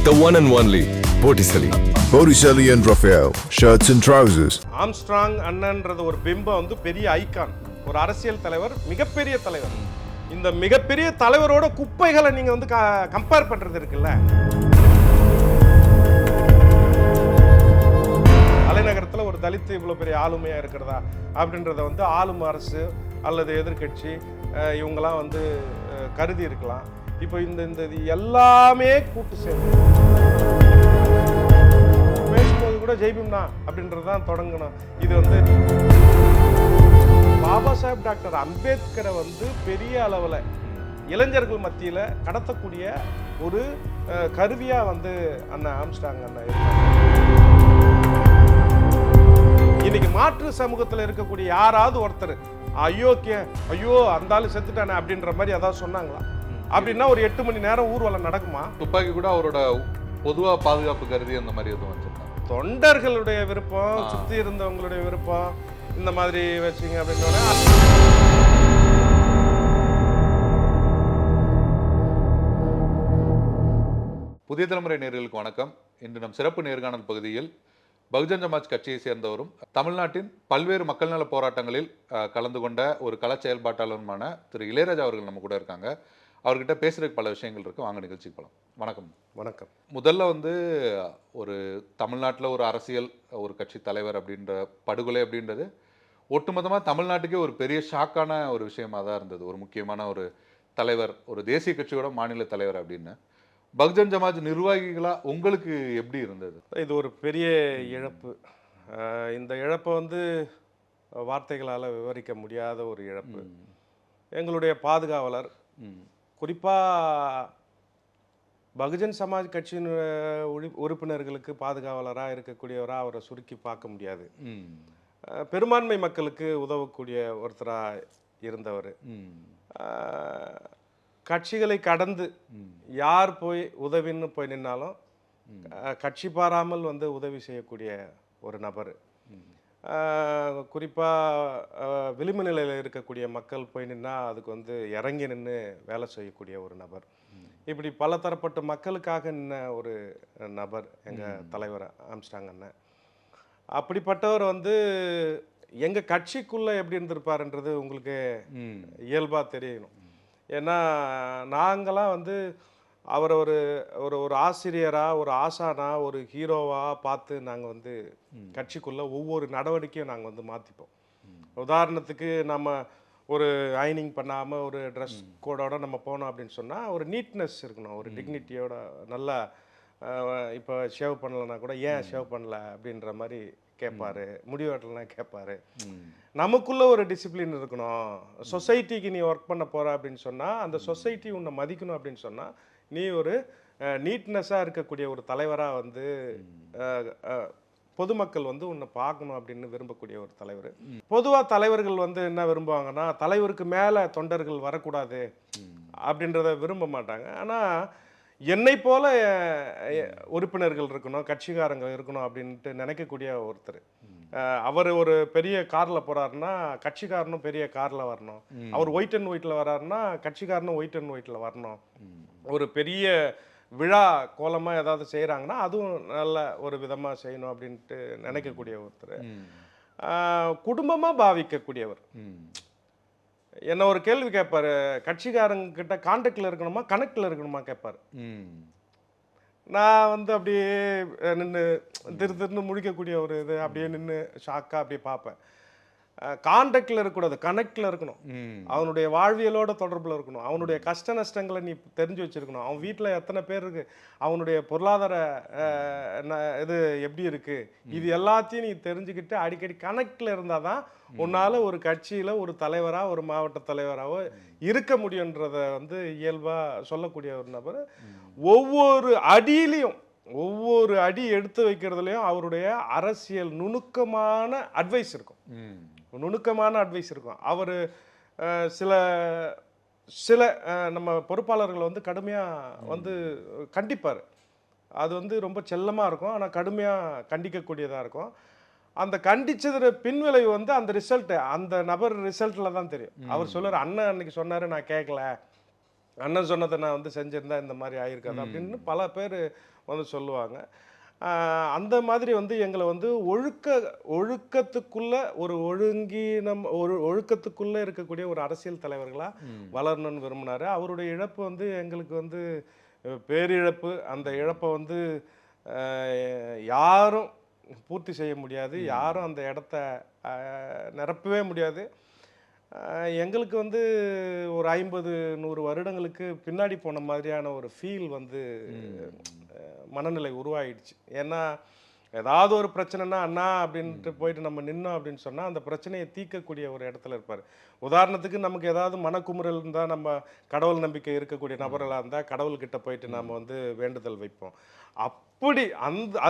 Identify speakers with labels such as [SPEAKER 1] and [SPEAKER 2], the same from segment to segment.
[SPEAKER 1] The one and only Botticelli.
[SPEAKER 2] Botticelli and Raphael, shirts and trousers.
[SPEAKER 3] Armstrong அண்ணன்றது ஒரு பிம்பம் வந்து பெரிய ஐகான், ஒரு அரசியல் தலைவர், மிகப்பெரிய தலைவர். இந்த மிகப்பெரிய தலைவரோட குப்பைகளை நீங்க வந்து கம்பேர் பண்றது இருக்குல்ல. தலைநகரத்தில் ஒரு தலித் இவ்வளோ பெரிய ஆளுமையா இருக்கிறதா அப்படின்றத வந்து ஆளும் அரசு அல்லது எதிர்கட்சி இவங்கெல்லாம் வந்து கருதி இருக்கலாம். இப்போ இந்த எல்லாமே கூட்டு சேர்ந்து பேசும்போது கூட ஜெய்பீம்னா அப்படின்றது தான் தொடங்கணும். இது வந்து பாபா சாஹேப் டாக்டர் அம்பேத்கரை வந்து பெரிய அளவில் இளைஞர்கள் மத்தியில் கடத்தக்கூடிய ஒரு கருவியாக வந்து அண்ணா ஆம்ஸ்ட்ராங் அண்ணா இருக்காங்க. இன்னைக்கு மாற்று சமூகத்தில் இருக்கக்கூடிய யாராவது ஒருத்தர் ஐயோ அந்த ஆளு செத்துட்டானே அப்படின்ற மாதிரி ஏதாவது சொன்னாங்களா? அப்படின்னா ஒரு 8 மணி நேரம் ஊர்வலம் நடக்குமா?
[SPEAKER 4] துப்பாக்கி கூட அவரோட பொதுவா பாதுகாப்பு கருதி அந்த மாதிரி எதுவும் வச்சிருக்காங்க.
[SPEAKER 3] தொண்டர்களுடைய விருப்பம், சுத்தி இருந்தவங்களுடைய விருப்பம், இந்த மாதிரி வச்சிங்க அப்படின்னா.
[SPEAKER 4] புதிய தலைமுறை நேயர்களுக்கு வணக்கம். இன்று நம் சிறப்பு நேர்காணல் பகுதியில் பகுஜன் சமாஜ் கட்சியை சேர்ந்தவரும் தமிழ்நாட்டின் பல்வேறு மக்கள் நல போராட்டங்களில் கலந்து கொண்ட ஒரு கள செயல்பாட்டாளருமான திரு இளையராஜா அவர்கள் நம்ம கூட இருக்காங்க. அவர்கிட்ட பேசுறதுக்கு பல விஷயங்கள் இருக்கு. வாங்க நிகழ்ச்சிக்கு போகலாம். வணக்கம்.
[SPEAKER 3] வணக்கம்.
[SPEAKER 4] முதல்ல வந்து ஒரு தமிழ்நாட்டில் ஒரு அரசியல் ஒரு கட்சி தலைவர் அப்படின்ற படுகொலை அப்படின்றது ஒட்டுமொத்தமாக தமிழ்நாட்டுக்கே ஒரு பெரிய ஷாக்கான ஒரு விஷயமா தான் இருந்தது. ஒரு முக்கியமான ஒரு தலைவர், ஒரு தேசிய கட்சியோட மாநில தலைவர் அப்படின்னு. பகுஜன் சமாஜ் நிர்வாகிகளா உங்களுக்கு எப்படி இருந்தது?
[SPEAKER 3] இது ஒரு பெரிய இழப்பு. இந்த இழப்பை வந்து வார்த்தைகளால் விவரிக்க முடியாத ஒரு இழப்பு. எங்களுடைய பாதுகாவலர், குறிப்பாக பகுஜன் சமாஜ் கட்சியின் உறுப்பினர்களுக்கு பாதுகாவலராக இருக்கக்கூடியவராக அவரை சுருக்கி பார்க்க முடியாது. பெரும்பான்மை மக்களுக்கு உதவக்கூடிய ஒருத்தராக இருந்தவர். கட்சிகளை கடந்து யார் போய் உதவின்னு போய் நின்னாலும் கட்சி பாராமல் வந்து உதவி செய்யக்கூடிய ஒரு நபர். குறிப்பாக விளிம்பு நிலையில் இருக்கக்கூடிய மக்கள் போய் நின்னா அதுக்கு வந்து இறங்கி நின்று வேலை செய்யக்கூடிய ஒரு நபர். இப்படி பல தரப்பட்ட மக்களுக்காக நின்ன ஒரு நபர் எங்கள் தலைவர் ஆம்ஸ்ட்ராங் அண்ணன். அப்படிப்பட்டவர் வந்து எங்கள் கட்சிக்குள்ளே எப்படி இருந்திருப்பாருன்றது உங்களுக்கு இயல்பாக தெரியணும். ஏன்னா நாங்களாம் வந்து அவரை ஒரு ஒரு ஒரு ஆசிரியராக, ஒரு ஆசானா, ஒரு ஹீரோவாக பார்த்து நாங்கள் வந்து கட்சிக்குள்ளே ஒவ்வொரு நடவடிக்கையும் நாங்கள் வந்து மாற்றிப்போம். உதாரணத்துக்கு நம்ம ஒரு அயனிங் பண்ணாமல் ஒரு ட்ரெஸ் கோடோட நம்ம போனோம் அப்படின்னு சொன்னால் ஒரு நீட்னஸ் இருக்கணும், ஒரு டிக்னிட்டியோட. நல்லா இப்போ ஷேவ் பண்ணலன்னா கூட ஏன் ஷேவ் பண்ணல அப்படின்ற மாதிரி கேட்பாரு, முடிவெட்டலன்னா கேட்பாரு. நமக்குள்ள ஒரு டிசிப்ளின் இருக்கணும். சொசைட்டிக்கு நீ ஒர்க் பண்ண போற அப்படின்னு சொன்னால் அந்த சொசைட்டி உன்னை மதிக்கணும் அப்படின்னு சொன்னால் நீ ஒரு நீட்னஸாக இருக்கக்கூடிய ஒரு தலைவராக வந்து பொதுமக்கள் வந்து உன்னை பார்க்கணும் அப்படின்னு விரும்பக்கூடிய ஒரு தலைவர். பொதுவாக தலைவர்கள் வந்து என்ன விரும்புவாங்கன்னா, தலைவருக்கு மேலே தொண்டர்கள் வரக்கூடாது அப்படின்றத விரும்ப மாட்டாங்க. ஆனால் என்னை போல உறுப்பினர்கள் இருக்கணும், கட்சிக்காரங்க இருக்கணும் அப்படின்ட்டு நினைக்கக்கூடிய ஒருத்தர். அவர் ஒரு பெரிய காரில் போகிறாருன்னா கட்சிக்காரனும் பெரிய காரில் வரணும். அவர் ஒயிட் அண்ட் ஒயிட்டில் வர்றாருன்னா கட்சிக்காரனும் ஒயிட் அண்ட் ஒயிட்டில் வரணும். ஒரு பெரிய விழா கோலமாக ஏதாவது செய்கிறாங்கன்னா அதுவும் நல்ல ஒரு விதமாக செய்யணும் அப்படின்ட்டு நினைக்கக்கூடிய ஒருத்தர். குடும்பமாக பாவிக்கக்கூடியவர். என்ன ஒரு கேள்வி கேட்பாரு, கட்சிக்காரங்க கிட்ட கான்டாக்டில் இருக்கணுமா கனெக்டில் இருக்கணுமா கேட்பாரு. நான் வந்து அப்படியே நின்று திருன்னு முழிக்கக்கூடிய ஒரு இது அப்படியே நின்று ஷாக்காக அப்படியே பார்ப்பேன். கான்டாக்டில் இருக்கக்கூடாது, கனெக்டில் இருக்கணும். அவனுடைய வாழ்வியலோட தொடர்பில் இருக்கணும். அவனுடைய கஷ்ட நஷ்டங்களை நீ தெரிஞ்சு வச்சுருக்கணும். அவன் வீட்டில் எத்தனை பேர் இருக்குது, அவனுடைய பொருளாதார இது எப்படி இருக்குது, இது எல்லாத்தையும் நீ தெரிஞ்சுக்கிட்டு அடிக்கடி கனெக்டில் இருந்தால் தான் உன்னால் ஒரு கட்சியில் ஒரு தலைவராக, ஒரு மாவட்ட தலைவராகவோ இருக்க முடியுன்றத வந்து இயல்பாக சொல்லக்கூடிய ஒரு நபர். ஒவ்வொரு அடியிலையும், ஒவ்வொரு அடி எடுத்து வைக்கிறதுலையும் அவருடைய அரசியல் நுணுக்கமான அட்வைஸ் இருக்கும். நுணுக்கமான அட்வைஸ் இருக்கும். அவர் சில சில நம்ம பொறுப்பாளர்களை வந்து கடுமையாக வந்து கண்டிப்பார். அது வந்து ரொம்ப செல்லமாக இருக்கும், ஆனால் கடுமையாக கண்டிக்கக்கூடியதாக இருக்கும். அந்த கண்டிச்சது பின்விளைவு வந்து அந்த ரிசல்ட்டு அந்த நபர் ரிசல்ட்டில் தான் தெரியும். அவர் சொல்லுற அண்ணன் அன்னைக்கு சொன்னார் நான் கேட்கல அண்ணன் சொன்னதை நான் வந்து செஞ்சிருந்தா இந்த மாதிரி ஆயிருக்காது அப்படின்னு பல பேர் வந்து சொல்லுவாங்க. அந்த மாதிரி வந்து எங்களை வந்து ஒழுக்கத்துக்குள்ள ஒரு ஒழுக்கத்துக்குள்ள இருக்கக்கூடிய ஒரு அரசியல் தலைவர்களாக வளரணும்னு விரும்பினாரு. அவருடைய இழப்பு வந்து எங்களுக்கு வந்து பேரிழப்பு. அந்த இழப்பை வந்து யாரும் பூர்த்தி செய்ய முடியாது, யாரும் அந்த இடத்த நிரப்பவே முடியாது. எங்களுக்கு வந்து ஒரு 50-100 வருடங்களுக்கு பின்னாடி போன மாதிரியான ஒரு ஃபீல் வந்து மனநிலை உருவாயிடுச்சு. ஏன்னா ஏதாவது ஒரு பிரச்சனைனா அண்ணா அப்படின்ட்டு போயிட்டு நம்ம நின்னோம் அப்படின்னு சொன்னால் அந்த பிரச்சனையை தீர்க்கக்கூடிய ஒரு இடத்துல இருப்பார். உதாரணத்துக்கு நமக்கு ஏதாவது மனக்குமுறல் இருந்தால், நம்ம கடவுள் நம்பிக்கை இருக்கக்கூடிய நபர்களாக இருந்தால் கடவுள்கிட்ட போயிட்டு நாம் வந்து வேண்டுதல் வைப்போம். அப்படி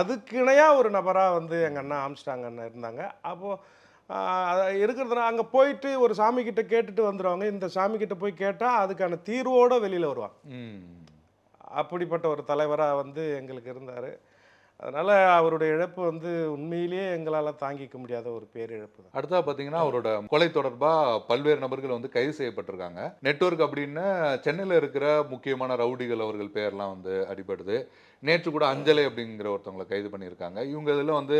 [SPEAKER 3] அதுக்கு இணையாக ஒரு நபராக வந்து எங்கள் அண்ணா ஆம்ஸ்ட்ராங் அண்ணன் இருந்தாங்க. அப்போது இருக்கிறதுனா அங்கே போயிட்டு ஒரு சாமிக்கிட்ட கேட்டுட்டு வந்துடுவாங்க. இந்த சாமிக்கிட்ட போய் கேட்டால் அதுக்கான தீர்வோடு வெளியில் வருவாங்க. அப்படிப்பட்ட ஒரு தலைவராக வந்து எங்களுக்கு இருந்தார். அதனால் அவருடைய இழப்பு வந்து உண்மையிலேயே எங்களால் தாங்கிக்க முடியாத ஒரு பேரிழப்பு தான்.
[SPEAKER 4] அடுத்தா பார்த்தீங்கன்னா அவரோட கொலை தொடர்பாக பல்வேறு நபர்கள் வந்து கைது செய்யப்பட்டிருக்காங்க. நெட்வொர்க் அப்படின்னு சென்னையில் இருக்கிற முக்கியமான ரவுடிகள் அவர்கள் பேர்லாம் வந்து அடிபடுது. நேற்று கூட அஞ்சலை அப்படிங்கிற ஒருத்தவங்களை கைது பண்ணியிருக்காங்க. இவங்க இதில் வந்து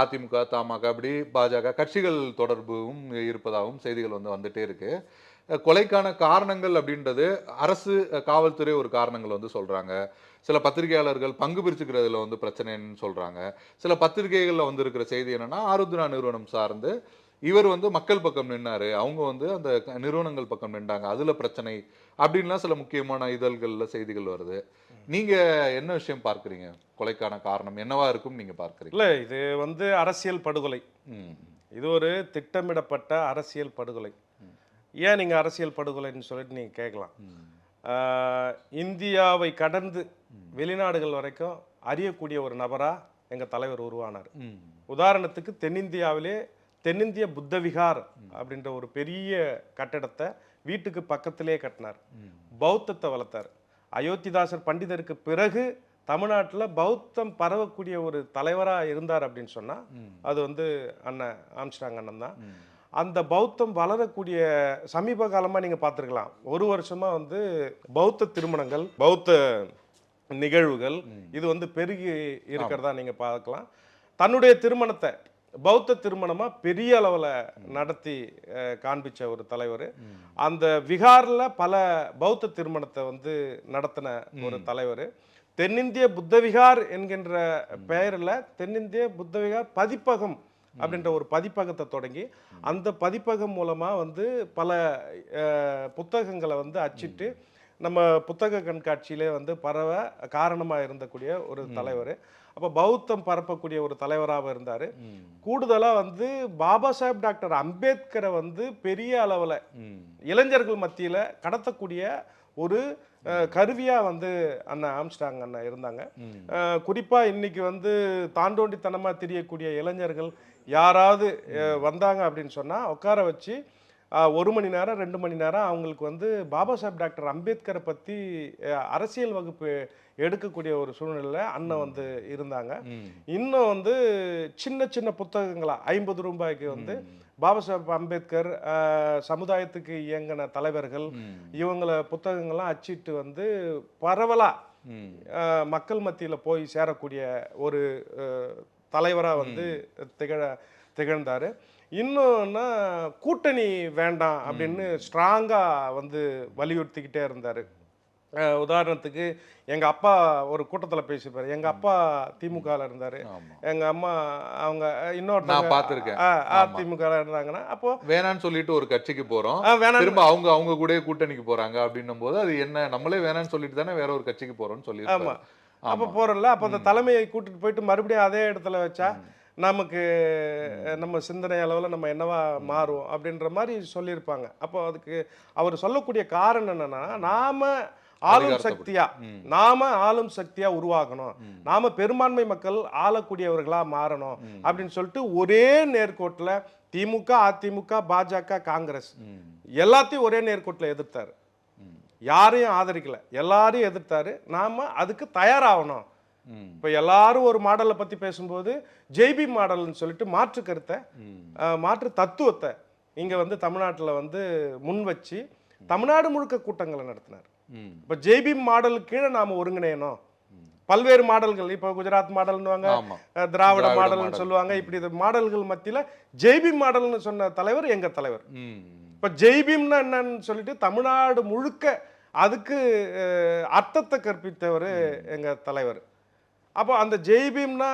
[SPEAKER 4] அதிமுக, தமாக, அப்படி பாஜக கட்சிகள் தொடர்பும் இருப்பதாகவும் செய்திகள் வந்து வந்துட்டே இருக்கு. கொலைக்கான காரணங்கள் அப்படின்றது அரசு, காவல்துறை ஒரு காரணங்கள் வந்து சொல்றாங்க. சில பத்திரிகையாளர்கள் பங்கு பிரிச்சுக்கிறதுல வந்து பிரச்சனைன்னு சொல்றாங்க. சில பத்திரிகைகளில் வந்து இருக்கிற செய்தி என்னன்னா, ஆருத்ரா நிறுவனம் சார்ந்து இவர் வந்து மக்கள் பக்கம் நின்னாரு, அவங்க வந்து அந்த நிறுவனங்கள் பக்கம் நின்றாங்க, அதுல பிரச்சனை அப்படின்லாம் சில முக்கியமான இதழ்கள்ல செய்திகள் வருது. நீங்க என்ன விஷயம் பார்க்குறீங்க? கொலைக்கான காரணம் என்னவா இருக்கும் நீங்க பார்க்குறீங்க?
[SPEAKER 3] இல்லை, இது வந்து அரசியல் படுகொலை. இது ஒரு திட்டமிடப்பட்ட அரசியல் படுகொலை. ஏன் நீங்கள் அரசியல் படுகொலைன்னு சொல்லிட்டு நீங்கள் கேட்கலாம். இந்தியாவை கடந்து வெளிநாடுகள் வரைக்கும் அறியக்கூடிய ஒரு நபராக எங்கள் தலைவர் உருவானார். உதாரணத்துக்கு தென்னிந்தியாவிலே தென்னிந்திய புத்த விகார் அப்படின்ற ஒரு பெரிய கட்டடத்தை வீட்டுக்கு பக்கத்திலே கட்டினார். பௌத்தத்தை வளர்த்தார். அயோத்திதாசர் பண்டிதருக்கு பிறகு தமிழ்நாட்டில் பௌத்தம் பரவக்கூடிய ஒரு தலைவராக இருந்தார் அப்படின்னு சொன்னால் அது வந்து அண்ணன் ஆம்ஸ்ட்ராங் அண்ணன் தான். அந்த பௌத்தம் வளரக்கூடிய சமீப காலமாக நீங்கள் பார்த்துருக்கலாம், ஒரு வருஷமாக வந்து பௌத்த திருமணங்கள், பௌத்த நிகழ்வுகள் இது வந்து பெருகி இருக்கிறதா நீங்கள் பார்க்கலாம். தன்னுடைய திருமணத்தை பௌத்த திருமணமாக பெரிய அளவில் நடத்தி காண்பிச்ச ஒரு தலைவர். அந்த விகாரில் பல பௌத்த திருமணத்தை வந்து நடத்தின ஒரு தலைவர். தென்னிந்திய புத்த விகார் என்கின்ற பெயரில் தென்னிந்திய புத்த விகார் பதிப்பகம் அப்படின்ற ஒரு பதிப்பகத்தை தொடங்கி அந்த பதிப்பகம் மூலமாக வந்து பல புத்தகங்களை வந்து அச்சிட்டு நம்ம புத்தக கண்காட்சியிலே வந்து பரவ காரணமாக இருந்தக்கூடிய ஒரு தலைவர். அப்போ பௌத்தம் பரப்பக்கூடிய ஒரு தலைவராக இருந்தார். கூடுதலாக வந்து பாபா சாஹேப் டாக்டர் அம்பேத்கரை வந்து பெரிய அளவில் இளைஞர்கள் மத்தியில் கடத்தக்கூடிய ஒரு கருவியாக வந்து அண்ணன் ஆம்ஸ்ட்ராங் அண்ணன் இருந்தாங்க. குறிப்பாக இன்னைக்கு வந்து தாண்டோண்டித்தனமாக தெரியக்கூடிய இளைஞர்கள் யாராவது வந்தாங்க அப்படின்னு சொன்னால் உட்கார வச்சு 1 மணி நேரம் 2 மணி நேரம் அவங்களுக்கு வந்து பாபா சாஹேப் டாக்டர் அம்பேத்கரை பற்றி அரசியல் வகுப்பு எடுக்கக்கூடிய ஒரு சூழ்நிலையில் அண்ணன் வந்து இருந்தாங்க. இன்னும் வந்து சின்ன சின்ன புத்தகங்களா 50 ரூபாய்க்கு வந்து பாபா சாஹேப் அம்பேத்கர், சமுதாயத்துக்கு இயங்கின தலைவர்கள், இவங்களை புத்தகங்கள்லாம் அச்சிட்டு வந்து பரவலாக மக்கள் மத்தியில் போய் சேரக்கூடிய ஒரு தலைவராக வந்து திகழ்ந்தார். இன்னொன்னா கூட்டணி வேண்டாம் அப்படின்னு ஸ்ட்ராங்காக வந்து வலியுறுத்திக்கிட்டே இருந்தார். உதாரணத்துக்கு எங்கள் அப்பா ஒரு கூட்டத்தில் பேசியிருப்பார். எங்கள் அப்பா திமுகவில் இருந்தார், எங்கள் அம்மா அவங்க இன்னொரு அதிமுகவில் இருந்தாங்கன்னா அப்போ
[SPEAKER 4] வேணான்னு சொல்லிட்டு ஒரு கட்சிக்கு போகிறோம், திரும்ப அவங்க கூட கூட்டணிக்கு போகிறாங்க அப்படின்னும் போது அது என்ன, நம்மளே வேணான்னு சொல்லிட்டு தானே வேற ஒரு கட்சிக்கு போகிறோம்னு சொல்லி.
[SPEAKER 3] ஆமாம், அப்போ போகிறோம்ல, அப்போ அந்த தலைமையை கூட்டிட்டு போயிட்டு மறுபடியும் அதே இடத்துல வச்சா நமக்கு நம்ம சிந்தனை அளவில் நம்ம என்னவா மாறும் அப்படின்ற மாதிரி சொல்லியிருப்பாங்க. அப்போ அதுக்கு அவர் சொல்லக்கூடிய காரணம் என்னன்னா, நாம ஆளும் சக்தியா உருவாகணும், நாம பெரும்பான்மை மக்கள் ஆளக்கூடியவர்களா மாறணும் அப்படின்னு சொல்லிட்டு ஒரே நேர்கோட்டில் திமுக, அதிமுக, பாஜக, காங்கிரஸ் எல்லாத்தையும் ஒரே நேர்கோட்டில் எதிர்த்தாரு. யாரையும் ஆதரிக்கல, எல்லாரையும் எதிர்த்தாரு. நாம அதுக்கு தயாராகணும். இப்போ எல்லாரும் ஒரு மாடலை பற்றி பேசும்போது ஜெய்பி மாடல்னு சொல்லிட்டு மாற்று கருத்தை, மாற்று தத்துவத்தை இங்கே வந்து தமிழ்நாட்டில் வந்து முன் வச்சு தமிழ்நாடு முழுக்க கூட்டங்களை நடத்தினார். இப்போ ஜெய்பீம் மாடலுக்கு கீழே நாம் ஒருங்கிணையணும். பல்வேறு மாடல்கள், இப்போ குஜராத் மாடல்னுவாங்க,
[SPEAKER 4] ஆமா.
[SPEAKER 3] திராவிட மாடல்னு சொல்லுவாங்க. இப்படி இந்த மாடல்கள் மத்தியில் ஜெய்பீம் மாடல்னு சொன்ன தலைவர் எங்க தலைவர். இப்போ ஜெய்பீம்னா என்னன்னு சொல்லிட்டு தமிழ்நாடு முழுக்க அதுக்கு அர்த்தத்தை கற்பித்தவர் எங்க தலைவர். அப்போ அந்த ஜெய்பீம்னா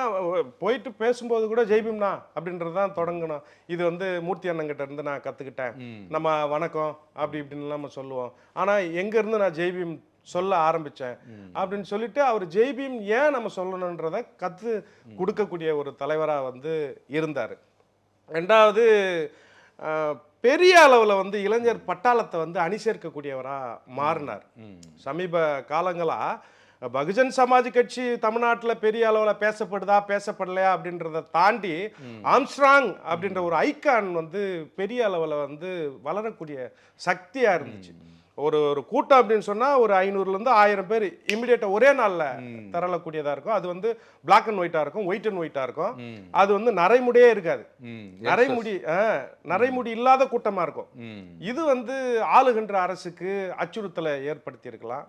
[SPEAKER 3] போயிட்டு பேசும்போது கூட ஜெய்பீம்னா அப்படின்றது தான் தொடங்கணும். இது வந்து மூர்த்தி அண்ணங்கிட்ட இருந்து நான் கற்றுக்கிட்டேன். நம்ம வணக்கம் அப்படி இப்படின்னு நம்ம சொல்லுவோம். ஆனால் எங்கேருந்து நான் ஜெய்பீம் சொல்ல ஆரம்பித்தேன் அப்படின்னு சொல்லிட்டு அவர் ஜெய்பீம் ஏன் நம்ம சொல்லணுன்றத கற்று கொடுக்கக்கூடிய ஒரு தலைவராக வந்து இருந்தார். ரெண்டாவது, பெரிய அளவில் வந்து இளைஞர் பட்டாளத்தை வந்து அணி சேர்க்கக்கூடியவராக மாறினார். சமீப காலங்களாக பகுஜன் சமாஜ் கட்சி தமிழ்நாட்டில் பெரிய அளவில் பேசப்படுதா பேசப்படலையா அப்படின்றத தாண்டி ஆம்ஸ்ட்ராங் அப்படின்ற ஒரு ஐக்கான் வந்து பெரிய அளவில் வந்து வளரக்கூடிய சக்தியாக இருந்துச்சு. ஒரு கூட்டம் அப்படின்னு சொன்னால் ஒரு 500லேருந்து 1000 பேர் இமிடியேட்டாக ஒரே நாளில் திரளக்கூடியதாக இருக்கும். அது வந்து பிளாக் அண்ட் ஒயிட்டாக இருக்கும், ஒயிட் அண்ட் ஒயிட்டாக இருக்கும். அது வந்து நரைமுடியே இருக்காது, நரைமுடி இல்லாத கூட்டமாக இருக்கும். இது வந்து ஆளுகின்ற அரசுக்கு அச்சுறுத்தலை ஏற்படுத்தி இருக்கலாம்.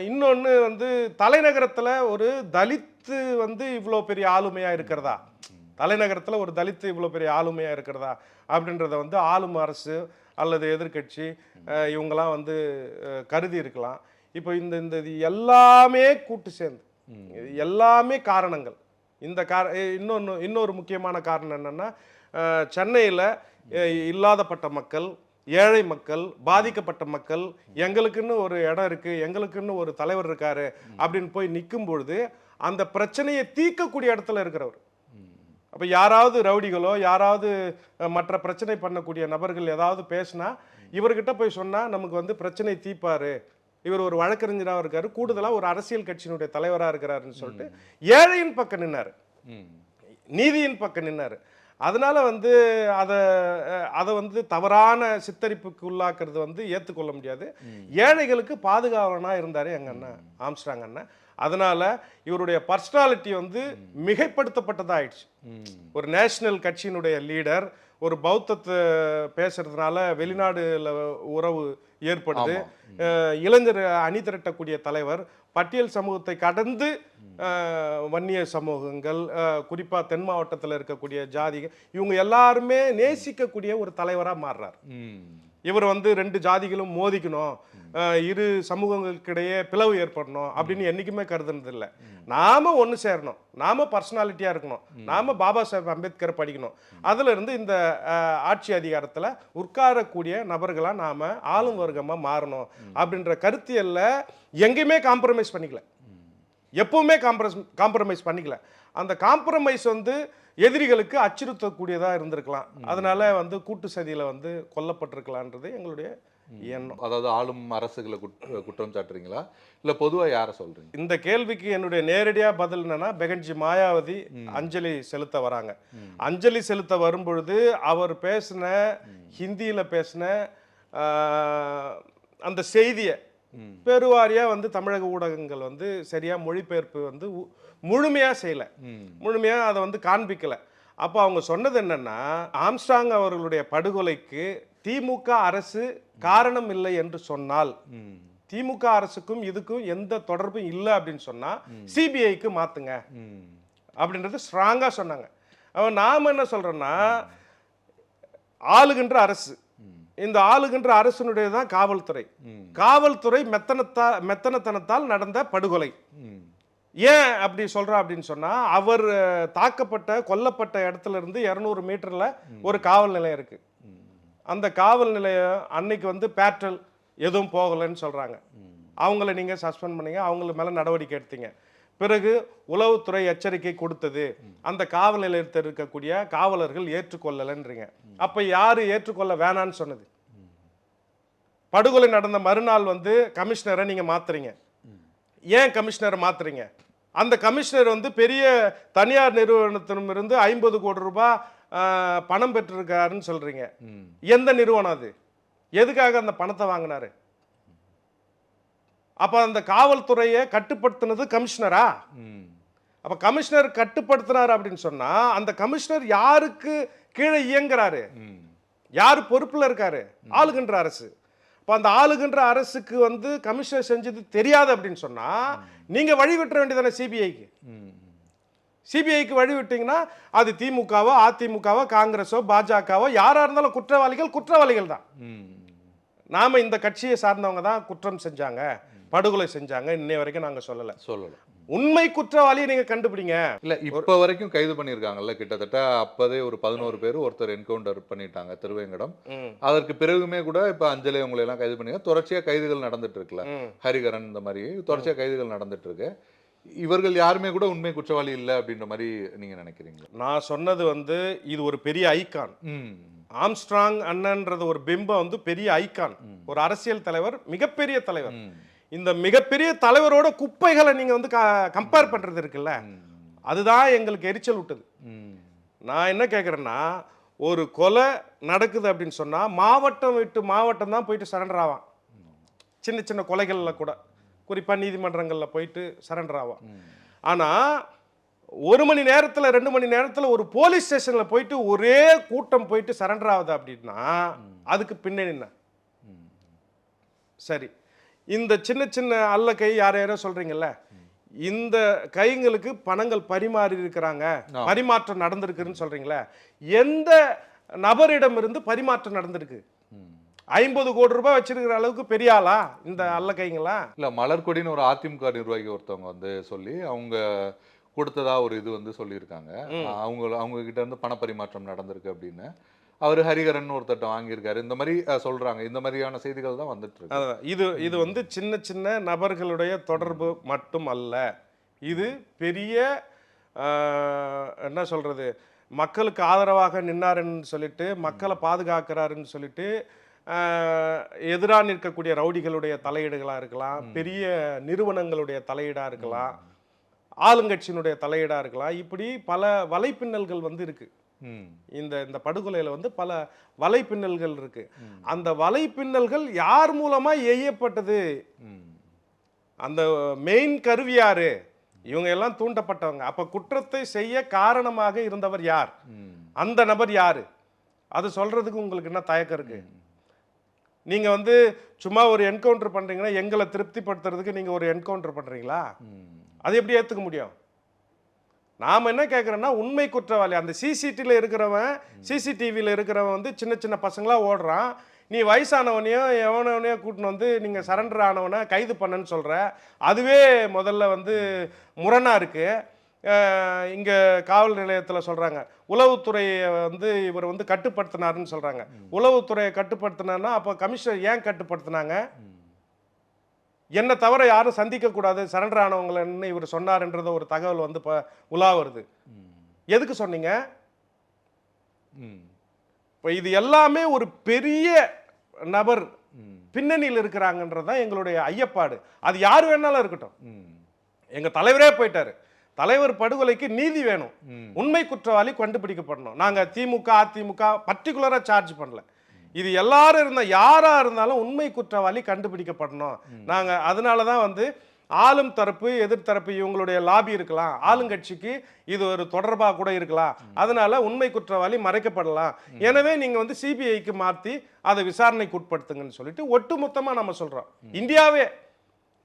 [SPEAKER 3] இன்னொன்று வந்து தலைநகரத்தில் ஒரு தலித்து வந்து இவ்வளோ பெரிய ஆளுமையாக இருக்கிறதா, தலைநகரத்தில் ஒரு தலித்து இவ்வளோ பெரிய ஆளுமையாக இருக்கிறதா அப்படின்றத வந்து ஆளும் அரசு அல்லது எதிர்கட்சி இவங்கெல்லாம் வந்து கருதி இருக்கலாம். இப்போ இந்த எல்லாமே கூட்டு சேர்ந்து எல்லாமே காரணங்கள். இந்த இன்னொரு முக்கியமான காரணம் என்னன்னா, சென்னையில் இல்லாதப்பட்ட மக்கள், ஏழை மக்கள், பாதிக்கப்பட்ட மக்கள், எங்களுக்குன்னு ஒரு இடம் இருக்கு, எங்களுக்குன்னு ஒரு தலைவர் இருக்காரு அப்படின்னு போய் நிற்கும் பொழுது அந்த பிரச்சனையை தீர்க்கக்கூடிய இடத்துல இருக்கிறவர். அப்போ யாராவது ரவுடிகளோ யாராவது மற்ற பிரச்சனை பண்ணக்கூடிய நபர்கள் ஏதாவது பேசினா இவர்கிட்ட போய் சொன்னால் நமக்கு வந்து பிரச்சனை தீர்ப்பாரு, இவர் ஒரு வழக்கறிஞராக இருக்காரு, கூடுதலாக ஒரு அரசியல் கட்சியினுடைய தலைவராக இருக்கிறாருன்னு சொல்லிட்டு ஏழையின் பக்கம் நின்னார், நீதியின் பக்கம் நின்னார். அதனால வந்து அதை வந்து தவறான சித்தரிப்புக்கு உள்ளாக்குறது வந்து ஏற்றுக்கொள்ள முடியாது. ஏழைகளுக்கு பாதுகாவலனாக இருந்தார் எங்கள் அண்ணன் ஆம்ஸ்ட்ராங் அண்ணன். அதனால இவருடைய பர்சனாலிட்டி வந்து மிகைப்படுத்தப்பட்டதாயிடுச்சு. ஒரு நேஷனல் கட்சியினுடைய லீடர், ஒரு பௌத்தத்தை பேசுறதுனால வெளிநாடுல உறவு ஏற்படுது, இளைஞர் அணி திரட்டக்கூடிய தலைவர், பட்டியல் சமூகத்தை கடந்து வன்னிய சமூகங்கள், குறிப்பாக தென் மாவட்டத்தில் இருக்கக்கூடிய ஜாதிகள், இவங்க எல்லாருமே நேசிக்கக்கூடிய ஒரு தலைவராக மாறுறார். இவர் வந்து 2 ஜாதிகளும் மோதிக்கணும், இரு சமூகங்களுக்கிடையே பிளவு ஏற்படணும் அப்படின்னு என்றைக்குமே கருதுனதில்லை. நாம ஒன்று சேரணும், நாம பர்சனாலிட்டியாக இருக்கணும், நாம பாபா சாஹேப் அம்பேத்கர் படிக்கணும், அதுல இருந்து இந்த ஆட்சி அதிகாரத்தில் உட்காரக்கூடிய நபர்களாக நாம ஆளும் வர்க்கமாக மாறணும் அப்படின்ற கருத்தியல்ல எங்கேயுமே காம்ப்ரமைஸ் பண்ணிக்கல, எப்பவுமே காம்ப்ரமைஸ் பண்ணிக்கல. அந்த காம்ப்ரமைஸ் வந்து எதிரிகளுக்கு அச்சுறுத்தக்கூடியதாக இருந்திருக்கலாம். அதனால வந்து கூட்டு சதியில் வந்து கொல்லப்பட்டிருக்கலான்றது எங்களுடைய எண்ணம்.
[SPEAKER 4] அதாவது ஆளும் அரசுகளை குற்றம் சாட்டுறீங்களா இல்லை பொதுவாக யாரை சொல்றீங்க?
[SPEAKER 3] இந்த கேள்விக்கு என்னுடைய நேரடியாக பதில் என்னன்னா, பெகன்ஜி மாயாவதி அஞ்சலி செலுத்த வராங்க. அஞ்சலி செலுத்த வரும்பொழுது அவர் பேசின ஹிந்தியில் பேசின அந்த செய்தியை பெருவாரியாக வந்து தமிழக ஊடகங்கள் வந்து சரியாக மொழிபெயர்ப்பு வந்து முழுமையாக செய்யலை, முழுமையாக அதை வந்து காண்பிக்கலை. அப்போ அவங்க சொன்னது என்னன்னா, ஆம்ஸ்ட்ராங் அவர்களுடைய படுகொலைக்கு திமுக அரசு காரணம் இல்லை என்று சொன்னால், திமுக அரசுக்கும் இதுக்கும் எந்த தொடர்பும் இல்லை அப்படின்னு சொன்னா சிபிஐக்கு மாத்துங்க அப்படின்றது ஸ்ட்ராங்கா சொன்னாங்க. நாம என்ன சொல்றோம்னா, ஆளுகின்ற அரசு, இந்த ஆளுகின்ற அரசனுடைய தான் காவல்துறை, காவல்துறை மெத்தனத்தனத்தால் நடந்த படுகொலை. ஏன் அப்படி சொல்றா அப்படின்னு சொன்னா, அவர் தாக்கப்பட்ட கொல்லப்பட்ட இடத்துல இருந்து 200 மீட்டர்ல ஒரு காவல் நிலையம் இருக்கு. அந்த காவல் நிலையம் அன்னைக்கு வந்து பேட்ரல் எதுவும் போகலைன்னு சொல்றாங்க. அவங்கள நீங்க சஸ்பெண்ட் பண்ணீங்க, அவங்கள மேல நடவடிக்கை எடுத்தீங்க. பிறகு உளவுத்துறை எச்சரிக்கை கொடுத்தது, அந்த காவல் நிலையத்தில் இருக்கக்கூடிய காவலர்கள் ஏற்றுக்கொள்ளலைன்றீங்க. அப்ப யாரு ஏற்றுக்கொள்ள வேணான்னு சொன்னது? படுகொலை நடந்த மறுநாள் வந்து கமிஷனரை நீங்க மாத்துறீங்க. ஏன் கமிஷனரை மாத்துறீங்க? அந்த கமிஷனர் வந்து பெரிய தனியார் நிறுவனத்திடமிருந்து 50 கோடி ரூபாய் பணம் பெற்றிருக்காருன்னு சொல்றீங்க. எந்த நிறுவனம் அது? எதுக்காக அந்த பணத்தை வாங்கினாரு? அப்ப அந்த காவல்துறையை கட்டுப்படுத்தினது கமிஷனரா? அப்ப கமிஷனர் கட்டுப்படுத்தினார் அப்படின்னு சொன்னா, அந்த கமிஷனர் யாருக்கு கீழே இயங்குறாரு? யாரு பொறுப்புல இருக்காரு? ஆளுகின்ற அரசு. இப்போ அந்த ஆளுகின்ற அரசுக்கு வந்து கமிஷனர் செஞ்சது தெரியாது அப்படின்னு சொன்னா நீங்க வழி விட்டுற வேண்டியதானே சிபிஐக்கு. சிபிஐக்கு வழி விட்டீங்கன்னா அது திமுகவோ அதிமுகவோ காங்கிரஸோ பாஜகவோ யாரா இருந்தாலும் குற்றவாளிகள் தான். நாம இந்த கட்சியை சார்ந்தவங்க தான் குற்றம் செஞ்சாங்க, படுகொலை செஞ்சாங்க, இன்னை வரைக்கும் நாங்க சொல்லல. உண்மை குற்றவாளியை நீங்க கண்டுபிடிங்க.
[SPEAKER 4] இல்ல இப்ப வரைக்கும் கைது பண்ணிருக்காங்கல்ல, கிட்டத்தட்ட அப்பதே ஒரு 11 பேர் ஒருத்தர் என்கவுண்டர் பண்ணிட்டாங்க திருவேங்கடம். அதற்கு பிறகுமே கூட இப்ப அஞ்சலி உங்களை எல்லாம் கைது பண்ணி தொடர்ச்சியா கைதுகள் நடந்துட்டு இருக்குல்ல, ஹரிகரன் இந்த மாதிரி தொடர்ச்சியா கைதுகள் நடந்துட்டு இருக்கு. இவர்கள் யாருமே கூட உண்மை குற்றவாளி இல்லை அப்படின்ற மாதிரி நீங்க நினைக்கிறீங்க?
[SPEAKER 3] நான் சொன்னது வந்து இது ஒரு பெரிய ஐகான். ஆம்ஸ்ட்ராங் அண்ணன்றது ஒரு பிம்பம் வந்து பெரிய ஐகான், ஒரு அரசியல் தலைவர், மிகப்பெரிய தலைவர். இந்த மிகப்பெரிய தலைவரோட குப்பைகளை நீங்க வந்து கம்பேர் பண்றது இருக்குல்ல, அதுதான் எங்களுக்கு எரிச்சல் விட்டது. நான் என்ன கேட்குறேன்னா, ஒரு கொலை நடக்குது அப்படின்னு சொன்னா மாவட்டம் விட்டு மாவட்டம் தான் போயிட்டு சரண்டர் ஆவான். சின்ன சின்ன கொலைகள்ல கூட குறிப்பா நீதிமன்றங்கள்ல போயிட்டு சரண்டர் ஆவான். ஆனா 1 மணி நேரத்துல 2 மணி நேரத்துல ஒரு போலீஸ் ஸ்டேஷன்ல போயிட்டு ஒரே கூட்டம் போயிட்டு சரண்டர் ஆகுது அப்படின்னா அதுக்கு பின்னணி என்ன? சரி, இந்த சின்ன சின்ன அல்ல கை யாரோ சொல்றீங்கல்ல, இந்த கைங்களுக்கு பணங்கள் பரிமாறி இருக்கிறாங்க, பரிமாற்றம் நடந்திருக்குன்னு சொல்றீங்களே, எந்த நபரிடம் இருந்து பரிமாற்றம் நடந்திருக்கு? 50 கோடி ரூபாய் வச்சிருக்கிற அளவுக்கு பெரிய ஆளா இந்த அல்ல கைங்களா?
[SPEAKER 4] இல்ல மலர்கொடின்னு ஒரு அதிமுக நிர்வாகி ஒருத்தவங்க வந்து சொல்லி அவங்க கொடுத்ததா ஒரு இது வந்து சொல்லியிருக்காங்க. அவங்க கிட்ட இருந்து பண பரிமாற்றம் நடந்திருக்கு அப்படின்னு. அவர் ஹரிகரன் ஒருத்தட்ட வாங்கியிருக்காரு இந்த மாதிரி சொல்றாங்க. இந்த மாதிரியான செய்திகள் தான் வந்துட்டு இருக்கு.
[SPEAKER 3] இது வந்து சின்ன சின்ன நபர்களுடைய தொடர்பு மட்டும் அல்ல, இது பெரிய என்ன சொல்றது, மக்களுக்கு ஆதரவாக நின்னாருன்னு சொல்லிட்டு, மக்களை பாதுகாக்கிறாருன்னு சொல்லிட்டு எதிராக நிற்கக்கூடிய ரவுடிகளுடைய தலையீடுகளாக இருக்கலாம், பெரிய நிறுவனங்களுடைய தலையீடாக இருக்கலாம், ஆளுங்கட்சியினுடைய தலையீடாக இருக்கலாம். இப்படி பல வலைப்பின்னல்கள் வந்து இருக்கு. இந்த படுகொலையில வந்து பல வலைப்பின்னல்கள் இருக்கு. அந்த வலைப்பின்னல்கள் யார் மூலமா எய்யப்பட்டது? அந்த மெயின் கருவி யாரு? இவங்க எல்லாம் தூண்டப்பட்டவங்க. அப்ப குற்றத்தை செய்ய காரணமாக இருந்தவர் யார்? அந்த நபர் யாரு? அது சொல்றதுக்கு உங்களுக்கு என்ன தயக்கம் இருக்கு? நீங்க வந்து சும்மா ஒரு என்கவுண்டர் பண்றீங்கன்னா எங்களை திருப்திப்படுத்துறதுக்கு நீங்க ஒரு என்கவுண்டர் பண்றீங்களா? அது எப்படி ஏத்துக்க முடியும்? நாம என்ன கேட்குறோன்னா, உண்மை குற்றவாளி அந்த சிசிடிவியில் இருக்கிறவன் வந்து சின்ன சின்ன பசங்களா ஓடுறான், நீ வயசானவனையும் எவனவனையோ கூட்டின்னு வந்து நீங்கள் சரண்டர் ஆனவனை கைது பண்ணன்னு சொல்கிற. அதுவே முதல்ல வந்து முரணாக இருக்குது. இங்கே காவல் நிலையத்தில் சொல்கிறாங்க உளவுத்துறையை வந்து இவர் வந்து கட்டுப்படுத்தினாருன்னு சொல்கிறாங்க. உளவுத்துறையை கட்டுப்படுத்தினார்னா அப்போ கமிஷனர் ஏன் கட்டுப்படுத்தினாங்க? என்ன தவிர யாரும் சந்திக்கக்கூடாது சரண்டர் ஆனவங்களன்னு இவர் சொன்னார்ன்றத ஒரு தகவல் வந்து இப்போ உலா வருது. எதுக்கு சொன்னீங்க? இப்போ இது எல்லாமே ஒரு பெரிய நபர் பின்னணியில் இருக்கிறாங்கன்றதான் எங்களுடைய ஐயப்பாடு. அது யார் வேணாலும் இருக்கட்டும். எங்க தலைவரே போயிட்டாரு. தலைவர் படுகொலைக்கு நீதி வேணும், உண்மை குற்றவாளி கண்டுபிடிக்கப்படணும். நாங்க திமுக அதிமுக பர்டிகுலரா சார்ஜ் பண்ணல. இது எல்லாரும் இருந்தால் யாரா இருந்தாலும் உண்மை குற்றவாளி கண்டுபிடிக்கப்படணும். நாங்க அதனால தான் வந்து ஆளும் தரப்பு எதிர்த்தரப்பு இவங்களுடைய லாபி இருக்கலாம், ஆளுங்கட்சிக்கு இது ஒரு தொடர்பாக கூட இருக்கலாம், அதனால உண்மை குற்றவாளி மறைக்கப்படலாம். எனவே நீங்க வந்து சிபிஐக்கு மாற்றி அதை விசாரணைக்கு உட்படுத்துங்கன்னு சொல்லிட்டு ஒட்டுமொத்தமாக நம்ம சொல்றோம். இந்தியாவே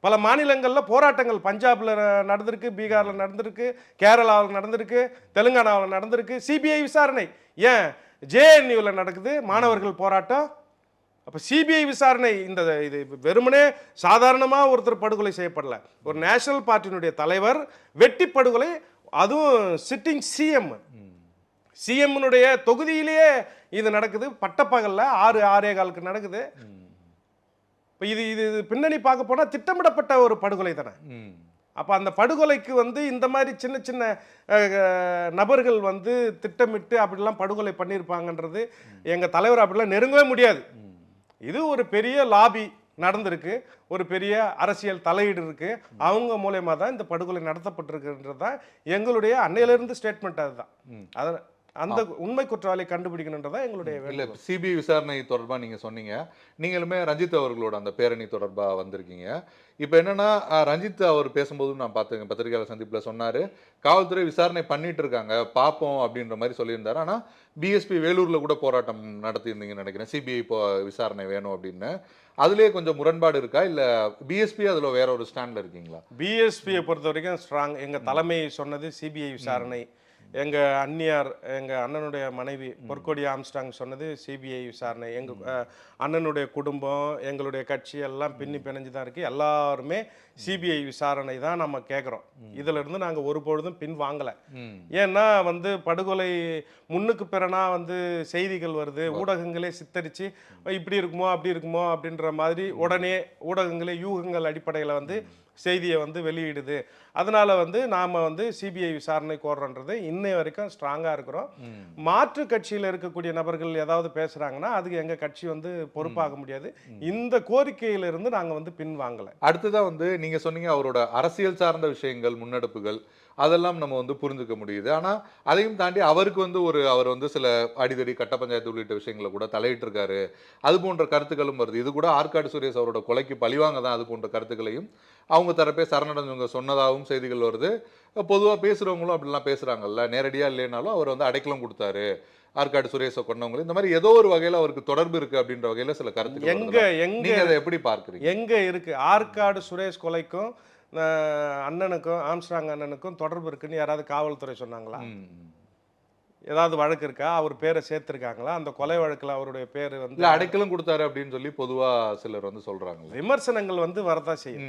[SPEAKER 3] பல மாநிலங்களில் போராட்டங்கள் பஞ்சாப்ல நடந்திருக்கு, பீகாரில் நடந்திருக்கு, கேரளாவில் நடந்திருக்கு, தெலுங்கானாவில் நடந்திருக்கு. சிபிஐ விசாரணை ஏன் ஜேஎன்யூவில் நடக்குது மாணவர்கள் போராட்டம். அப்போ சிபிஐ விசாரணை இது வெறுமனே சாதாரணமாக ஒருத்தர் படுகொலை செய்யப்படல. ஒரு நேஷனல் பார்ட்டியினுடைய தலைவர் வெட்டி படுகொலை, அதுவும் சிட்டிங் சிஎம்னுடைய தொகுதியிலேயே இது நடக்குது. பட்டப்பகல்ல 6:45 நடக்குது. இப்போ இது பின்னணி பார்க்க போனால் திட்டமிடப்பட்ட ஒரு படுகொலை தானே. அப்போ அந்த படுகொலைக்கு வந்து இந்த மாதிரி சின்ன சின்ன நபர்கள் வந்து திட்டமிட்டு அப்படிலாம் படுகொலை பண்ணியிருப்பாங்கன்றது எங்கள் தலைவர் அப்படிலாம் நெருங்கவே முடியாது. இது ஒரு பெரிய லாபி நடந்திருக்கு, ஒரு பெரிய அரசியல் தலையீடு இருக்கு, அவங்க மூலயமா தான் இந்த படுகொலை நடத்தப்பட்டிருக்குன்றது தான் எங்களுடைய அன்னையிலிருந்து ஸ்டேட்மெண்ட். அதுதான் அந்த உண்மை குற்றவாளி கண்டுபிடிக்கணுன்றதா எங்களுடைய
[SPEAKER 4] இல்ல
[SPEAKER 3] வேண்டுகோள்.
[SPEAKER 4] சிபிஐ விசாரணை தொடர்பா நீங்க சொன்னீங்க. நீங்களுமே ரஞ்சித் அவர்களோட அந்த பேரணி தொடர்பா வந்திருக்கீங்க. இப்ப என்னன்னா ரஞ்சித் அவர் பேசும்போது நான் பார்த்தேங்க, பத்திரிகையாளர் சந்திப்புல சொன்னாரு, காவல்துறை விசாரணை பண்ணிட்டு இருக்காங்க, பார்ப்போம் அப்படின்ற மாதிரி சொல்லியிருந்தாரு. ஆனா பிஎஸ்பி வேலூர்ல கூட போராட்டம் நடத்தியிருந்தீங்கன்னு நினைக்கிறேன், சிபிஐ விசாரணை வேணும் அப்படின்னு. அதுலயே கொஞ்சம் முரண்பாடு இருக்கா, இல்ல பிஎஸ்பி அதுல வேற ஒரு ஸ்டாண்ட்ல இருக்கீங்களா?
[SPEAKER 3] பிஎஸ்பியை பொறுத்த வரைக்கும் ஸ்ட்ராங். எங்க தலைமை சொன்னது சிபிஐ விசாரணை. எங்க அண்ணியார், எங்க அண்ணனுடைய மனைவி பொற்கொடி ஆம்ஸ்டாங் சொன்னது சிபிஐ விசாரணை. எங்க அண்ணனுடைய குடும்பம், எங்களுடைய கட்சி எல்லாம் பின்னி பிணைஞ்சு தான் இருக்கு. எல்லாருமே சிபிஐ விசாரணை தான் நம்ம கேட்குறோம். இதுல இருந்து நாங்க ஒரு பொழுதும் பின் வாங்கலை. ஏன்னா வந்து படுகொலை முன்னுக்கு பிறனா வந்து செய்திகள் வருது, ஊடகங்களே சித்தரிச்சு இப்படி இருக்குமோ அப்படி இருக்குமோ அப்படின்ற மாதிரி உடனே ஊடகங்களே யூகங்கள் அடிப்படையில் வந்து செய்தியை வந்து வெளியிடுது. அதனால வந்து நாம வந்து சிபிஐ விசாரணை கோர்றன்றது இன்னை வரைக்கும் ஸ்ட்ராங்கா இருக்கிறோம். மாற்று கட்சியில் இருக்கக்கூடிய நபர்கள் ஏதாவது பேசுறாங்கன்னா அதுக்கு எங்க கட்சி வந்து பொறுப்பாக முடியாது. இந்த கோரிக்கையிலிருந்து நாங்க வந்து பின் வாங்கலை.
[SPEAKER 4] அடுத்ததா வந்து நீங்க சொன்னீங்க அவரோட அரசியல் சார்ந்த விஷயங்கள், முன்னெடுப்புகள் அதெல்லாம் நம்ம வந்து புரிஞ்சுக்க முடியுது. ஆனா அதையும் தாண்டி அவருக்கு வந்து அவர் வந்து சில அடிதடி கட்ட பஞ்சாயத்து உள்ளிட்ட விஷயங்களை கூட தலையிட்டு இருக்காரு, அது போன்ற கருத்துக்களும் வருது. இது கூட ஆற்காடு சுரேஷ் அவரோட கொலைக்கு பழிவாங்க தான் அது போன்ற கருத்துக்களையும் அவங்க தரப்பே சரணடைஞ்சவங்க சொன்னதாகவும் செய்திகள் வருது. பொதுவா பேசுறவங்களும் அப்படிலாம் பேசுறாங்கல்ல, நேரடியா இல்லைனாலும் அவர் வந்து அடைக்கலம் கொடுத்தாரு ஆற்காடு சுரேஷை கொண்டவங்க, இந்த மாதிரி ஏதோ ஒரு வகையில அவருக்கு தொடர்பு இருக்கு அப்படின்ற வகையில சில கருத்துக்கள்
[SPEAKER 3] எங்க
[SPEAKER 4] அதை எப்படி பார்க்குறீங்க?
[SPEAKER 3] எங்க இருக்கு ஆற்காடு சுரேஷ் கொலைக்கும் அண்ணனுக்கும் ஆம்ஸ்ட்ராங் அண்ணனுக்கும் தொடர்பு இருக்குன்னு யாராவது காவல்துறை சொன்னாங்களா? ஏதாவது வழக்கு இருக்கா? அவர் பேரை சேர்த்திருக்காங்களா? அந்த கொலை வழக்குல அவருடைய பேர் வந்து
[SPEAKER 4] அடைக்கலம் கொடுத்தாரு அப்படின்னு சொல்லி பொதுவா சிலர் வந்து சொல்றாங்க.
[SPEAKER 3] விமர்சனங்கள் வந்து வரதான் செய்யும்.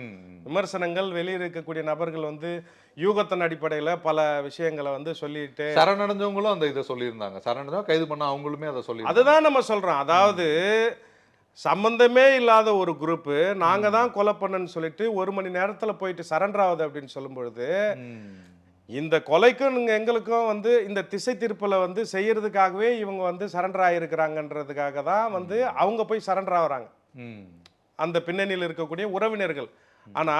[SPEAKER 3] விமர்சனங்கள் வெளியே இருக்கக்கூடிய நபர்கள் வந்து யூகத்தின் அடிப்படையில பல விஷயங்களை வந்து சொல்லிட்டு
[SPEAKER 4] சரணடைஞ்சவங்களும் அந்த இதை சொல்லியிருந்தாங்க. சரணடைஞ்சா கைது பண்ண அவங்களுமே அதை சொல்லி,
[SPEAKER 3] அதுதான் நம்ம சொல்றோம். அதாவது சம்பந்தமே இல்லாத ஒரு குரூப்பு நாங்க தான் கொலை பண்ணன்னு சொல்லிட்டு 1 மணி நேரத்துல போயிட்டு சரண்டர் ஆகுது அப்படின்னு சொல்லும் பொழுது இந்த கொலைக்கும் எங்களுக்கும் வந்து இந்த திசை திருப்பலை வந்து செய்யறதுக்காகவே இவங்க வந்து சரண்டர் ஆகிருக்கிறாங்கன்றதுக்காக தான் வந்து அவங்க போய் சரண்டர் ஆகுறாங்க, அந்த பின்னணியில் இருக்கக்கூடிய உறவினர்கள். ஆனா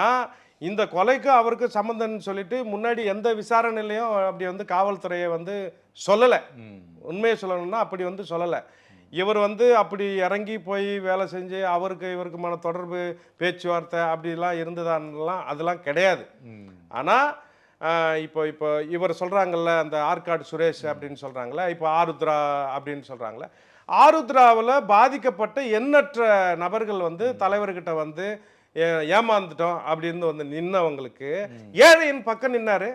[SPEAKER 3] இந்த கொலைக்கு அவருக்கு சம்பந்தம்னு சொல்லிட்டு முன்னாடி எந்த விசாரணையிலையும் அப்படி வந்து காவல்துறையை வந்து சொல்லலை. உண்மையை சொல்லணும்னா அப்படி வந்து சொல்லலை. இவர் வந்து அப்படி இறங்கி போய் வேலை செஞ்சு அவருக்கு இவருக்குமான தொடர்பு பேச்சுவார்த்தை அப்படிலாம் இருந்ததான்லாம் அதெல்லாம் கிடையாது. ஆனால் இப்போ இவர் சொல்கிறாங்கல்ல, அந்த ஆற்காடு சுரேஷ் அப்படின்னு சொல்கிறாங்களே, இப்போ ஆருத்ரா அப்படின்னு சொல்கிறாங்களே, ஆருத்ராவில் பாதிக்கப்பட்ட எண்ணற்ற நபர்கள் வந்து தலைவர்கிட்ட வந்து ஏமாந்துட்டோம் அப்படின்னு வந்து நின்னவங்களுக்கு ஏழையின் பக்கம் நின்னாரு.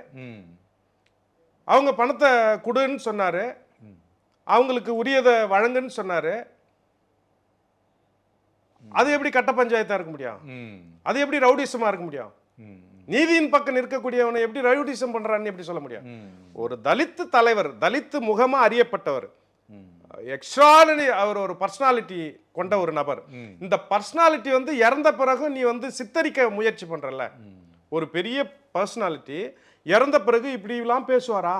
[SPEAKER 3] அவங்க பணத்தை கொடுன்னு சொன்னாரு, அவங்களுக்கு உரியதை வழங்குன்னு சொன்னாரு. அது எப்படி கட்ட பஞ்சாயத்தா இருக்க முடியும்? அது எப்படி ரவுடிசமா இருக்க முடியும்? நீதியின் பக்கம் நிற்கக்கூடியவனை எப்படி ரவுடிசம் பண்றான்னு எப்படி சொல்ல முடியும்? ஒரு தலித் தலைவர், தலித் முகமா அறியப்பட்டவர், எக்ஸ்ட்ரானரி, அவர் ஒரு பர்சனாலிட்டி கொண்ட ஒரு நபர். இந்த பர்சனாலிட்டி வந்து இறந்த பிறகு நீ வந்து சித்தரிக்க முயற்சி பண்றல. ஒரு பெரிய பர்சனாலிட்டி இறந்த பிறகு இப்படிலாம் பேசுவாரா,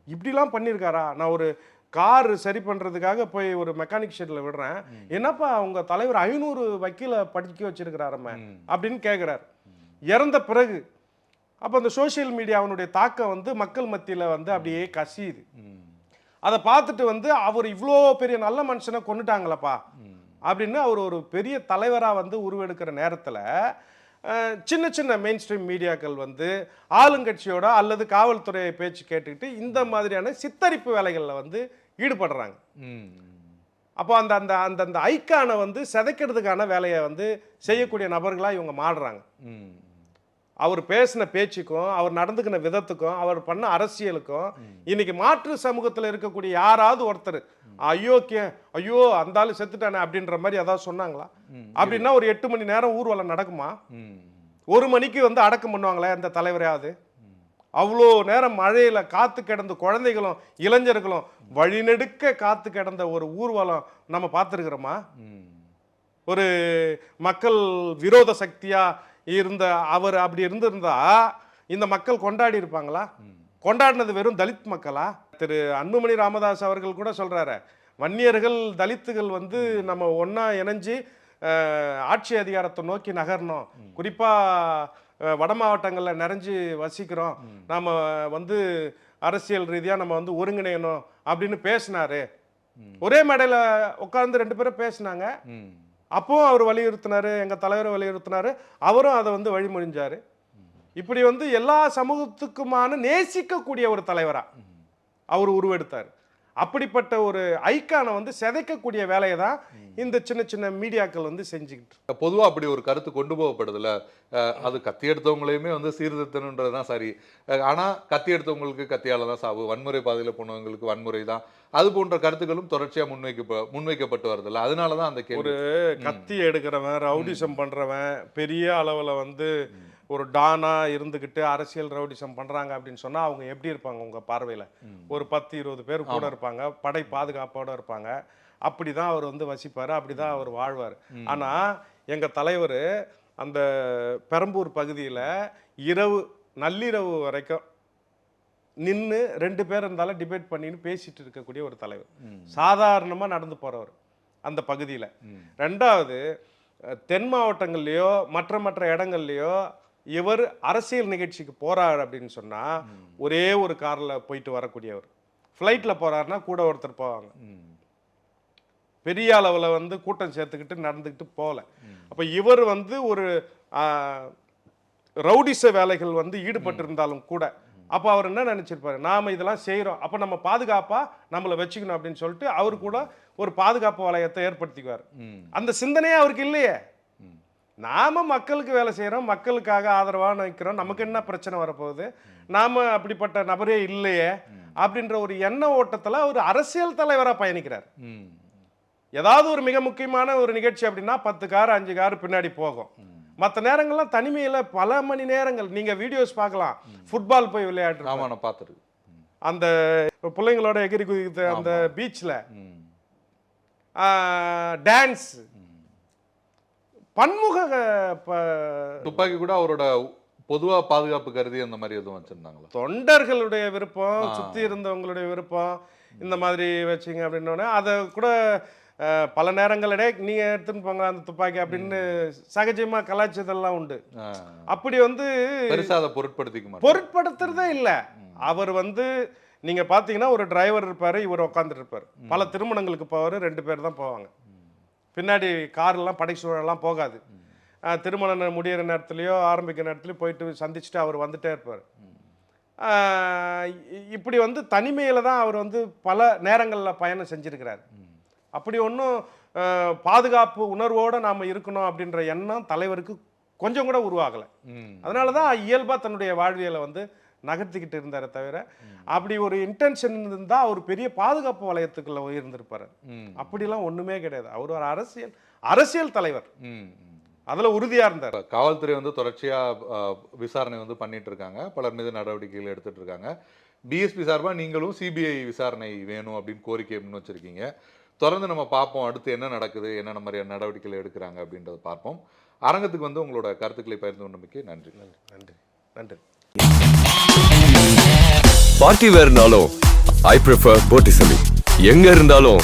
[SPEAKER 3] இப்படிலாம் பண்ணியிருக்காரா? நான் ஒரு கார் சரி பண்ணுறதுக்காக போய் ஒரு மெக்கானிக் ஷெட்டில் விடுறேன், என்னப்பா அவங்க தலைவர் 500 வக்கீலை படிக்க வச்சிருக்கிறாரம்ம அப்படின்னு கேட்குறாரு இறந்த பிறகு. அப்போ அந்த சோசியல் மீடியாவினுடைய தாக்கம் வந்து மக்கள் மத்தியில் வந்து அப்படியே கசியுது. அதை பார்த்துட்டு வந்து அவர் இவ்வளோ பெரிய நல்ல மனுஷனை கொண்டுட்டாங்களப்பா அப்படின்னு அவர் ஒரு பெரிய தலைவராக வந்து உருவெடுக்கிற நேரத்தில் சின்ன சின்ன மெயின் ஸ்ட்ரீம் மீடியாக்கள் வந்து ஆளுங்கட்சியோட அல்லது காவல்துறையை பேச்சு கேட்டுக்கிட்டு இந்த மாதிரியான சித்தரிப்பு வேலைகளில் வந்து ஈடுபடுறாங்க. அப்போ அந்த அந்த அந்த அந்த ஐக்கானை வந்து சிதைக்கிறதுக்கான வேலையை வந்து செய்யக்கூடிய நபர்களாக இவங்க மாறுறாங்க. அவர் பேசின பேச்சுக்கும் அவர் நடந்துக்கின விதத்துக்கும் அவர் பண்ண அரசியலுக்கும் இன்னைக்கு மாற்று சமூகத்தில் இருக்கக்கூடிய யாராவது ஒருத்தர் ஐயோ அந்த ஆளு செத்துட்டானே அப்படின்ற மாதிரி ஏதாவது சொன்னாங்களா? அப்படின்னா ஒரு 8 மணி நேரம் ஊர்வலம் நடக்குமா? 1 மணிக்கு வந்து அடக்கம் பண்ணுவாங்களே அந்த தலைவரையாவது? அவ்வளோ நேரம் மழையில காத்து கிடந்த குழந்தைகளும் இளைஞர்களும் வழிநெடுக்க காத்து கிடந்த ஒரு ஊர்வலம் நம்ம பார்த்துருக்கிறோமா? ஒரு மக்கள் விரோத சக்தியா இருந்த அவர் அப்படி இருந்திருந்தா இந்த மக்கள் கொண்டாடி இருப்பாங்களா? கொண்டாடினது வெறும் தலித் மக்களா? திரு அன்புமணி ராமதாஸ் அவர்கள் கூட சொல்றாரு, வன்னியர்கள் தலித்துகள் வந்து நம்ம ஒன்னா இணைஞ்சு ஆட்சி அதிகாரத்தை நோக்கி நகரணும், குறிப்பா வட மாவட்டங்களில் நிறைஞ்சு வசிக்கிறோம், நாம வந்து அரசியல் ரீதியாக நம்ம வந்து ஒருங்கிணையணும் அப்படின்னு பேசினாரு. ஒரே மேடையில் உட்கார்ந்து 2 பேரும் பேசினாங்க. அப்பவும் அவர் வலியுறுத்தினாரு, எங்கள் தலைவரை வலியுறுத்தினாரு, அவரும் அதை வந்து வழிமொழிஞ்சார். இப்படி வந்து எல்லா சமூகத்துக்குமான நேசிக்கக்கூடிய ஒரு தலைவரா அவர் உருவெடுத்தார். அப்படிப்பட்ட ஒரு ஐக்கானை வந்து சிதைக்கக்கூடிய வேலையை தான் இந்த சின்ன சின்ன மீடியாக்கள் வந்து செஞ்சுக்கிட்டு.
[SPEAKER 4] பொதுவா அப்படி ஒரு கருத்து கொண்டு போகப்படுதுல, அது கத்தி எடுத்தவங்களையுமே வந்து சீர்திருத்தணுன்றது தான் சரி. ஆனா கத்தி எடுத்தவங்களுக்கு கத்தியால தான் சாவு, வன்முறை பாதையில போனவங்களுக்கு வன்முறை தான், அது போன்ற கருத்துக்களும் தொடர்ச்சியா முன்வைக்கப்பட்டு வருதுல்ல. அதனாலதான் அந்த கேள்வி.
[SPEAKER 3] ஒரு கத்தி எடுக்கிறவன், ரவுடிசம் பண்றவன், பெரிய அளவுல வந்து ஒரு டானா இருந்துக்கிட்டு அரசியல் ரவுடிசம் பண்றாங்க அப்படின்னு சொன்னா அவங்க எப்படி இருப்பாங்க உங்க பார்வையில? ஒரு 10-20 பேர் கூட இருப்பாங்க, படை பாதுகாப்போட இருப்பாங்க. அப்படிதான் அவர் வந்து வசிப்பாரு, அப்படிதான் அவர் வாழ்வார். ஆனா எங்க தலைவர் அந்த பெரம்பூர் பகுதியில நள்ளிரவு வரைக்கும் நின்று 2 பேர் இருந்தாலும் டிபேட் பண்ணின்னு பேசிட்டு இருக்கக்கூடிய ஒரு தலைவர். சாதாரணமா நடந்து போறவர் அந்த பகுதியில. 2வது, தென் மாவட்டங்கள்லயோ மற்ற இடங்கள்லயோ இவர் அரசியல் நிகழ்ச்சிக்கு போறாரு அப்படின்னு சொன்னா ஒரே ஒரு கார்ல போயிட்டு வரக்கூடியவர். ஃப்ளைட்ல போறாருன்னா கூட ஒருத்தர் போவாங்க. பெரிய அளவுல வந்து கூட்டம் சேர்த்துக்கிட்டு நடந்துக்கிட்டு போகல. அப்ப இவர் வந்து ஒரு ரவுடிச வேலைகள் வந்து ஈடுபட்டு இருந்தாலும் கூட அப்ப அவர் என்ன நினைச்சிருப்பாரு, நாம இதெல்லாம் செய்யறோம், அப்ப நம்ம பாதுகாப்பா நம்மளை வச்சுக்கணும் அப்படின்னு சொல்லிட்டு அவரு கூட ஒரு பாதுகாப்பு வளையத்தை ஏற்படுத்திக்குவார். அந்த சிந்தனையே அவருக்கு இல்லையே. நாம மக்களுக்கு வேலை செய்யறோம், மக்களுக்காக ஆதரவா நிற்கிறோம், நமக்கு என்ன பிரச்சனை வரப்போகுது, நாம அப்படிப்பட்ட நபரே இல்லையே அப்படின்ற ஒரு எண்ண ஓட்டத்துல ஒரு அரசியல் தலைவரா பயணிக்கிறார். ஏதாவது ஒரு மிக முக்கியமான ஒரு நிகழ்ச்சி அப்படின்னா 10 கார் 5 கார் பின்னாடி போகும். மற்ற நேரங்கள்லாம் தனிமையில பல மணி நேரங்கள் நீங்க வீடியோஸ் பார்க்கலாம். ஃபுட்பால் போய் விளையாட்டு, அந்த பிள்ளைங்களோட எகிரி குதித்து அந்த பீச்ல டான்ஸ், பன்முக
[SPEAKER 4] துப்பாக்கி கூட அவரோட பொதுவா பாதுகாப்பு கருதி அந்த மாதிரி எதுவும் வச்சிருந்தாங்களா?
[SPEAKER 3] தொண்டர்களுடைய விருப்பம், சுத்தி இருந்தவங்களுடைய விருப்பம், இந்த மாதிரி வச்சிங்க அப்படின்னோடனே அதை கூட பல நேரங்களிட நீங்க எடுத்துன்னு போங்க அந்த துப்பாக்கி அப்படின்னு சகஜமா கலாச்சாரத்தெல்லாம் உண்டு. அப்படி வந்து பொருட்படுத்துறதே இல்லை. அவர் வந்து நீங்க பாத்தீங்கன்னா ஒரு டிரைவர் இருப்பாரு, இவர் உட்காந்துட்டு இருப்பாரு. பல திருமணங்களுக்கு போவாரு, 2 பேர் தான் போவாங்க. பின்னாடி கார்லாம் படை சூழலாம் போகாது. திருமணம் முடிகிற நேரத்துலையோ ஆரம்பிக்கிற நேரத்துலையோ போயிட்டு சந்திச்சுட்டு அவர் வந்துட்டே இருப்பார். இப்படி வந்து தனிமையில் தான் அவர் வந்து பல நேரங்களில் பயணம் செஞ்சுருக்கிறார். அப்படி ஒன்றும் பாதுகாப்பு உணர்வோடு நாம் இருக்கணும் அப்படின்ற எண்ணம் தலைவருக்கு கொஞ்சம் கூட உருவாகலை. அதனால தான் இயல்பாக தன்னுடைய வாழ்வியலை வந்து நகர்த்திக்கிட்டு இருந்தாரே தவிர அப்படி ஒரு இன்டென்ஷன் இருந்தால் அவர் பெரிய பாதுகாப்பு வளையத்துக்குள்ள இருந்திருப்பாரு. அப்படிலாம் ஒன்றுமே கிடையாது. அவர் ஒரு அரசியல் தலைவர், அதில் உறுதியாக இருந்தார்.
[SPEAKER 4] காவல்துறை வந்து தொடர்ச்சியாக விசாரணை வந்து பண்ணிட்டு இருக்காங்க, பலர் மீது நடவடிக்கைகள் எடுத்துட்டு இருக்காங்க. பிஎஸ்பி சார்பாக நீங்களும் சிபிஐ விசாரணை வேணும் அப்படின்னு கோரிக்கை முன் வச்சிருக்கீங்க. தொடர்ந்து நம்ம பார்ப்போம் அடுத்து என்ன நடக்குது, என்னென்ன மாதிரியான நடவடிக்கைகள் எடுக்கிறாங்க அப்படின்றத பார்ப்போம். அரங்கத்துக்கு வந்து உங்களோட கருத்துக்களை பகிர்ந்து கொண்டமைக்கு நன்றி.
[SPEAKER 3] நன்றி நன்றி.
[SPEAKER 1] பார்ட்டி வேர்னாலும் ஐ ப்ரிஃபர் போட்டிசலி. எங்க இருந்தாலும்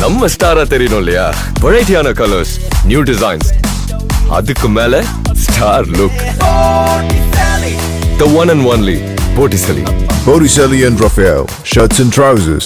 [SPEAKER 1] நம்ம ஸ்டாரா தெரியணும் இல்லையா? வெரைட்டியான கலர்ஸ், நியூ டிசைன்ஸ், அதுக்கு மேல star look. The one and only Botticelli.
[SPEAKER 2] Botticelli and Raphael, shirts and trousers.